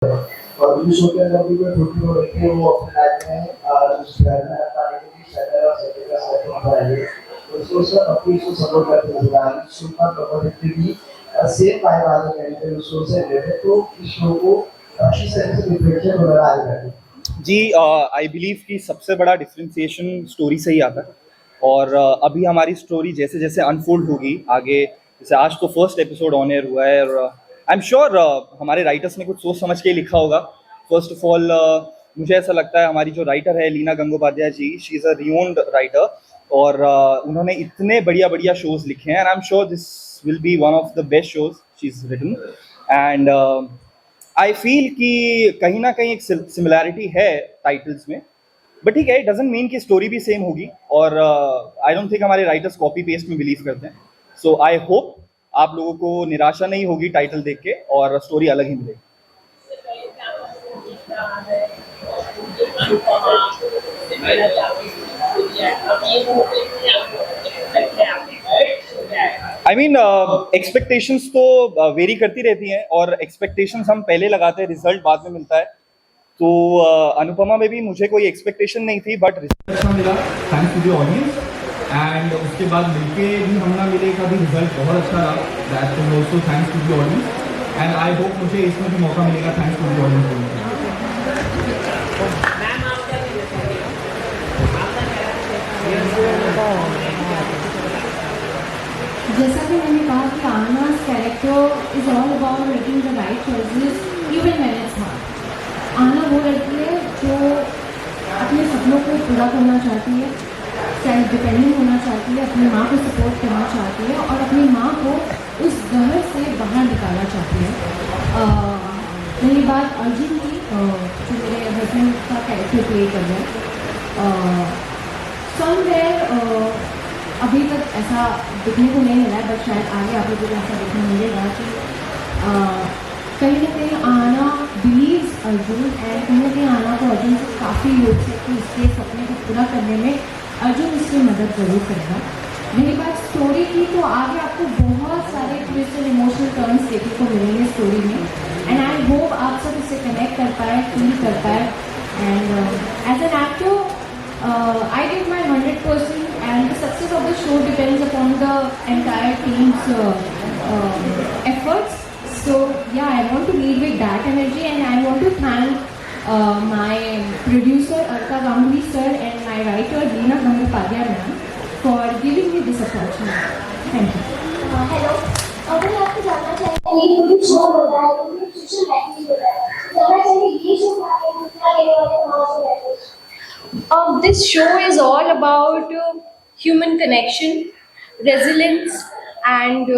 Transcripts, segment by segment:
और उस शो के अंदर भी कोई छोटी हो रही है वो अपने लाइफ में उस शहर में पाने के लिए शहर और सिटी का सपोर्ट कराइए तो उसको उसका काफी इसको सपोर्ट करते हुए आ रही शो का कम्युनिटी की सेम फाइव वाले कैरेक्टर उस शो से रिलेटेड तो इस शो को किस तरह से डिफरेंशिएट हो रहा है जी आई बिलीव कि सबसे बड़ा डिफ्रेंसिएशन स्टोरी से ही आता है और अभी हमारी स्टोरी जैसे जैसे अनफोल्ड होगी आगे, जैसे आज तो फर्स्ट एपिसोड ऑन एयर हुआ है और आई एम श्योर हमारे राइटर्स ने कुछ सोच समझ के ही लिखा होगा। फर्स्ट ऑफ ऑल मुझे ऐसा लगता है हमारी जो राइटर है Leena Gangopadhyay ji, she is a renowned writer और उन्होंने इतने बढ़िया बढ़िया शोज लिखे हैं and I am sure this will be one of the best shows she is written and I feel कि कहीं ना कहीं एक सिमिलैरिटी है टाइटल्स में, बट ठीक है, इट डजंट मीन कि स्टोरी भी सेम होगी और आई डोंट थिंक हमारे राइटर्स कॉपी पेस्ट में बिलीव करते हैं। सो आई होप आप लोगों को निराशा नहीं होगी टाइटल देख के और स्टोरी अलग ही मिलेगी। आई मीन एक्सपेक्टेशंस तो वेरी करती रहती हैं और एक्सपेक्टेशंस हम पहले लगाते हैं, रिजल्ट बाद में मिलता है। तो अनुपमा में भी मुझे कोई एक्सपेक्टेशन नहीं थी बट रिजल्ट अच्छा मिला thanks to the audience and उसके बाद मिलके भी हम ना मिले का भी रिजल्ट बहुत अच्छा रहा, that is also thanks to the audience and I hope मुझे इसमें भी मौका मिलेगा थैंक्स टू द ऑडियंस। जैसा कि मैंने कहा कि Anna's character is all about making the right choices even when it's hard. Anna वो लड़की है जो अपने सपनों को पूरा करना चाहती है, सेल्फ डिपेंडेंट होना चाहती है, अपनी माँ को सपोर्ट करना चाहती है और अपनी माँ को उस घर से बाहर निकालना चाहती है। मेरी बात अर्जुन की जो मेरे हस्बैंड का कैरेक्टर प्ले कर रहे हैं, समवेयर अभी तक ऐसा दिखने को नहीं मिला है बट शायद आगे आप लोगों को ऐसा देखने मिलेगा कि कहीं ना कहीं आना बिलीव्स अर्जुन एंड कहीं ना कहीं आना को अर्जुन से काफ़ी योग है कि इसके सपने को पूरा करने में अर्जुन इसकी मदद ज़रूर करेगा। रही बात स्टोरी की तो आगे आपको बहुत सारे ट्विस्ट एंड इमोशनल टर्न्स देखने को मिलेंगे स्टोरी में एंड आई होप आप सब इससे कनेक्ट कर पाए, फील कर पाए and as an actor I give my 100% and the success of the show depends upon the entire team's efforts. So yeah, I want to lead with that energy and I want to thank my producer Arka Ganguly sir and my writer Leena Gangopadhyay ma'am for giving me this opportunity. Thank you. Hello, अगर आपको जानना चाहिए ये YouTube show हो रहा है, YouTube social active हो रहा है, जानना चाहिए ये शो क्या है, क्या कहने वाले हमारे रहते हैं। This show is all about human connection, resilience, and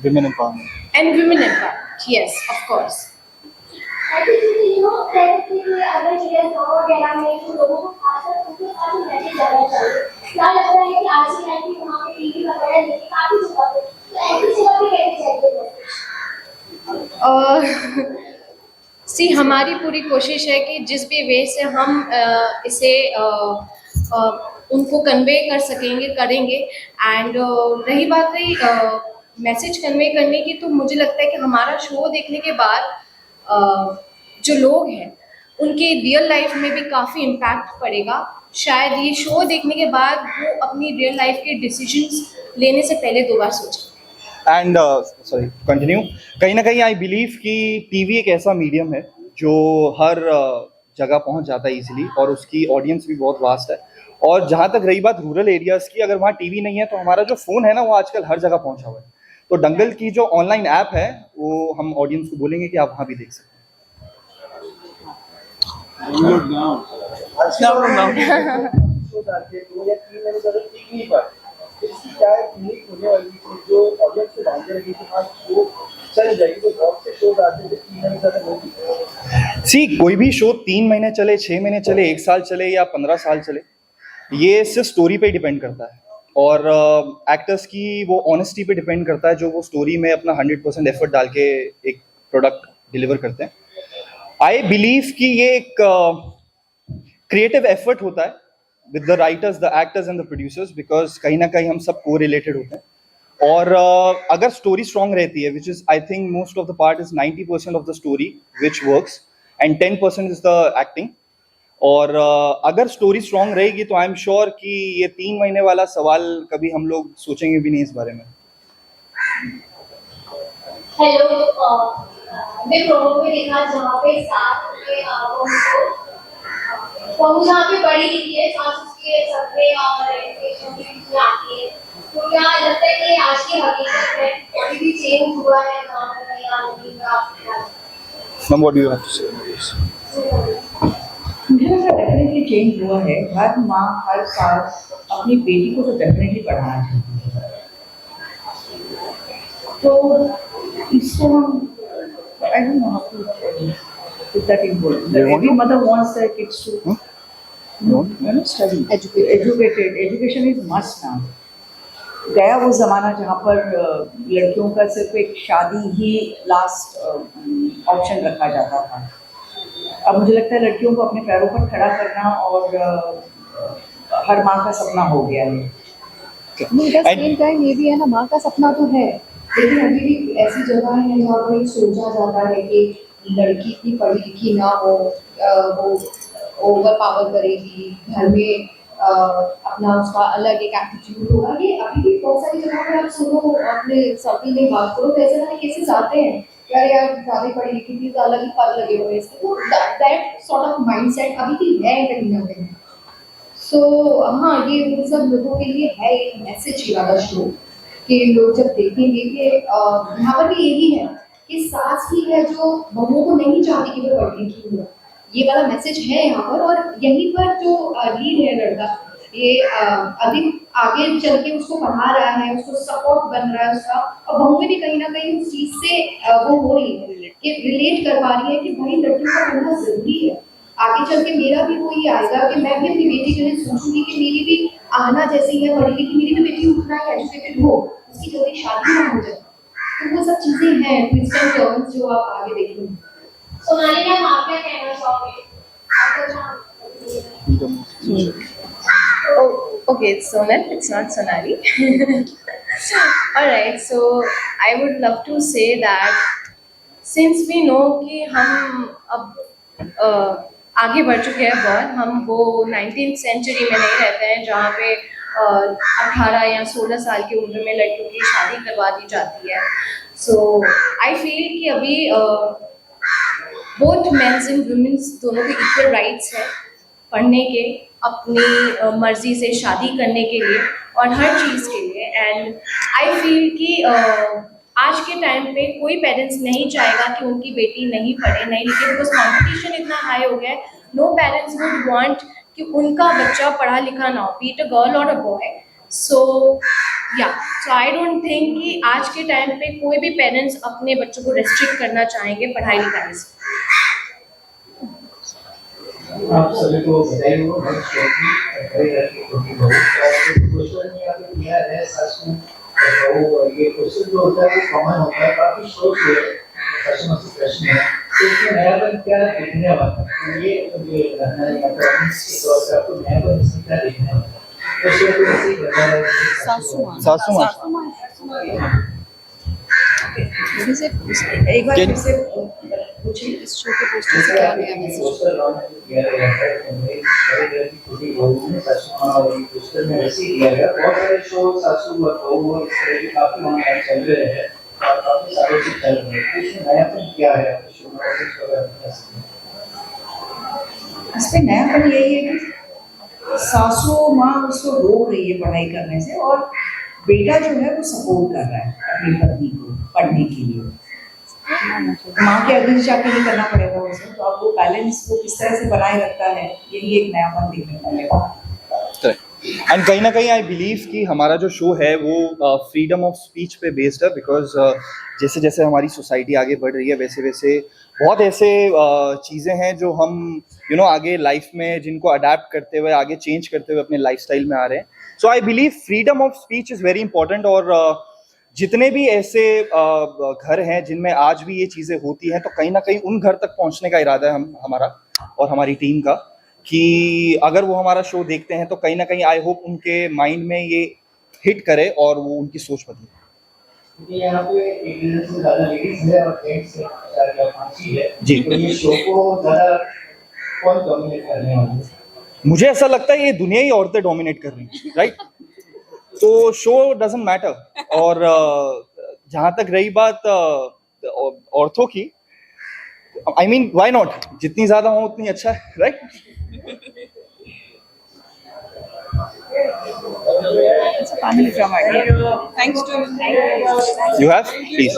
women empowerment. women empowerment. Yes, of course. Actually कहते हैं कि अगर चिड़िया गाँव वगैरह में तो लोगों को खासकर उनके साथ मैसेज जाना चाहिए। क्या लगता है कि आज की लाइफ में वहाँ पे टीवी वगैरह लेके काफी जगह पे तो ऐसी जगह पे कहते चाहिए सी हमारी पूरी कोशिश है कि जिस भी वे से हम इसे उनको कन्वे कर सकेंगे करेंगे एंड रही बात रही मैसेज कन्वे करने की, तो मुझे लगता है कि हमारा शो देखने के बाद जो लोग हैं उनके रियल लाइफ में भी काफ़ी इम्पैक्ट पड़ेगा। शायद ये शो देखने के बाद वो अपनी रियल लाइफ के डिसीजंस लेने से पहले दो बार सोचें। एंड सॉरी कंटिन्यू, कहीं ना कहीं आई बिलीव कि टीवी एक ऐसा मीडियम है जो हर जगह पहुंच जाता है इजीली और उसकी ऑडियंस भी बहुत वास्ट है। और जहां तक रही बात रूरल एरियाज की, अगर वहाँ टीवी नहीं है तो हमारा जो फ़ोन है ना वो आजकल हर जगह पहुंचा हुआ है। तो दंगल की जो ऑनलाइन ऐप है वो हम ऑडियंस को बोलेंगे कि आप वहाँ भी देख सकते हैं। सी कोई भी शो 3 महीने चले, 6 महीने चले, 1 साल चले या 15 साल चले, ये सिर्फ स्टोरी पे डिपेंड करता है और एक्टर्स की वो ऑनेस्टी पे डिपेंड करता है जो वो स्टोरी में अपना 100% एफर्ट डाल के एक प्रोडक्ट डिलीवर करते हैं। आई बिलीव कि ये एक क्रिएटिव एफर्ट होता है with the writers, the actors and the producers, because कहीं ना कहीं हम सब को रिलेटेड होते हैं और अगर स्टोरी स्ट्रॉन्ग रहती है, which is I think most of the part is 90% of the story which works and 10% is the acting. और अगर स्टोरी स्ट्रॉन्ग रहेगी तो आई एम श्योर कि ये 3 महीने वाला सवाल कभी हम लोग सोचेंगे भी नहीं इस बारे में। हेलो, मैं प्रोमो में देखा जहाँ पे साथ में वो जहाँ पे बड़ी लिखी है सास उसके सपने और एजुकेशन के बीच में आती है, तो क्या लगता है कि आज की हकीकत है अभी भी चेंज हुआ है काम में या नहीं? Ma'am, what do you have to say about this? मुझे लगता है डेफिनेटली चेंज हुआ है। हर माँ हर सास अपनी बेटी को तो डेफिनेटली पढ़ाना चाहती है, तो इसको हम I don't know how to put that in words. Every mother wants their kids to study, educated. Education is must now. गया वो ज़माना जहाँ पर लड़कियों का सिर्फ एक शादी ही लास्ट ऑप्शन रखा जाता था। अब मुझे लगता है लड़कियों को अपने पैरों पर खड़ा करना और हर माँ का सपना हो गया है। सेम टाइम ये भी है ना, माँ का सपना तो है, लेकिन अभी भी ऐसी जगह है जहाँ पर सोचा जाता है कि लड़की इतनी पढ़ी लिखी ना हो, वो ओवर पावर करेगी, घर में अपना उसका अलग एक एटीट्यूड होगा। ये अभी भी बहुत सारी जगह पर आप सुनो, अपने सर्कल में बात करो तो ऐसे वाले केसेस आते हैं, यार ज़्यादा पढ़ी लिखी थी तो अलग ही पल लगे हुए इसके, तो दैट सॉर्ट ऑफ माइंडसेट अभी भी है कहीं ना कहीं। सो हाँ, ये उन सब लोगों के लिए है एक मैसेज ये वाला शो, कि लोग जब देखेंगे कि यहाँ पर भी यही है कि सास ही है जो बहुओं को नहीं चाहती कि वो पढ़ लिखी हो, ये वाला मैसेज है यहाँ पर। और यहीं पर जो लीड है लड़का, ये अधिक आगे चल के उसको पढ़ा रहा है, उसको सपोर्ट बन रहा है उसका, और बहू में भी कहीं ना कहीं उस चीज़ से वो हो रही है कि रिलेट कर पा रही है कि भाई लड़कियों का पढ़ना जरूरी है। आगे चल के मेरा भी वो ये आएगा कि मैं भी अपनी बेटी के लिए सोचूंगी कि मेरी भी आहना जैसी है पढ़ी लिखी, मेरी भी बेटी उतना ही एजुकेटेड हो, उसकी जल्दी शादी ना हो जाए। तो वो सब चीज़ें हैं, ट्विस्ट एंड टर्न्स जो आप आगे देखेंगे। सोनाली मैम, आप क्या कहना चाहोगे? Oh, okay, it's Sonal, it's not Sonali. Alright, so I would love to say that since we know कि हम अब आगे बढ़ चुके हैं बहुत, हम वो 19th सेंचुरी में नहीं रहते हैं जहाँ पे 18 या 16 साल की उम्र में लड़कियों की शादी करवा दी जाती है। सो आई फील कि अभी बोथ मेंस एंड वुमेन्स दोनों के इक्वल राइट्स है पढ़ने के, अपनी मर्जी से शादी करने के लिए और हर चीज़ के लिए। एंड आई फील कि आज के टाइम पे कोई पेरेंट्स नहीं चाहेगा कि उनकी बेटी नहीं पढ़े नहीं लिखे, बिकॉज कंपटीशन इतना हाई हो गया है। नो पेरेंट्स वुड वांट कि उनका बच्चा पढ़ा लिखा ना हो, बी इट अ गर्ल और a boy. So I don't think कि आज के टाइम पे कोई भी पेरेंट्स अपने बच्चों को रेस्ट्रिक्ट करना चाहेंगे पढ़ाई लिखाई से। आप सभी को बधाई हो, क्वेश्चन में आपने किया है सासू बहू, ये क्वेश्चन जो होता है वो कॉमन होता है, काफी शोर से कस्टमर से प्रश्न है, तो इसमें नयापन क्या देखने वाला है, ये रहना है या फिर इसके तौर पे आपको नयापन इसमें क्या देखने वाला है? क्वेश्चन को ऐसे ही बताया सासू माँ एक बार फिर से पूछिए, इस शो के पोस्टर से क्या नया मैसेज? पोस्टर लॉन्च किया गया है, बड़ी बड़ी छोटी बहू ने सासू माँ और ये पोस्टर में ऐसे ही दिया गया। बहुत सारे शो सासू और बहू और इस तरह के काफी ऑनलाइन चल रहे हैं और काफी सालों से चल रहे हैं, इसमें नयापन क्या है आपके शो में, और इसको अगर बता सकें? इसमें नयापन यही है कि सासू माँ उसको रोक रही है पढ़ाई करने से, और बेटा जो है वो सपोर्ट कर रहा है अपनी पत्नी को पढ़ने के लिए। माँ के अगेंस्ट जाके नहीं करना पड़ेगा उसे, तो अब वो बैलेंस वो किस तरह से बनाए रखता है, यही एक नयापन देखने को मिलेगा। एंड कहीं ना कहीं आई बिलीव कि हमारा जो शो है वो फ्रीडम ऑफ स्पीच पे बेस्ड है, बिकॉज जैसे जैसे हमारी सोसाइटी आगे बढ़ रही है वैसे वैसे बहुत ऐसे चीज़ें हैं जो हम आगे लाइफ में जिनको अडेप्ट करते हुए आगे चेंज करते हुए अपने लाइफस्टाइल में आ रहे हैं। So I believe freedom of speech is very important. और जितने भी ऐसे घर हैं जिनमें आज भी ये चीज़ें होती हैं, तो कहीं ना कहीं उन घर तक पहुंचने का इरादा है हमारा और हमारी टीम का, कि अगर वो हमारा शो देखते हैं तो कहीं ना कहीं आई होप उनके माइंड में ये हिट करे और वो उनकी सोच बदले। क्योंकि यहाँ पे एक से ज्यादा लेडीज है और जेंट्स है, चार या पांच ही है। जी। तो ये शो को ज्यादा कौन डोमिनेट करने वाले हैं? मुझे ऐसा लगता है ये दुनिया ही औरतें डोमिनेट कर रही हैं, राइट? तो शो डजंट मैटर। और जहाँ तक रही बात औरतों की, आई मीन व्हाई नॉट, जितनी ज्यादा हो उतनी अच्छा है, right? It's a family drama. Thanks to You have, please.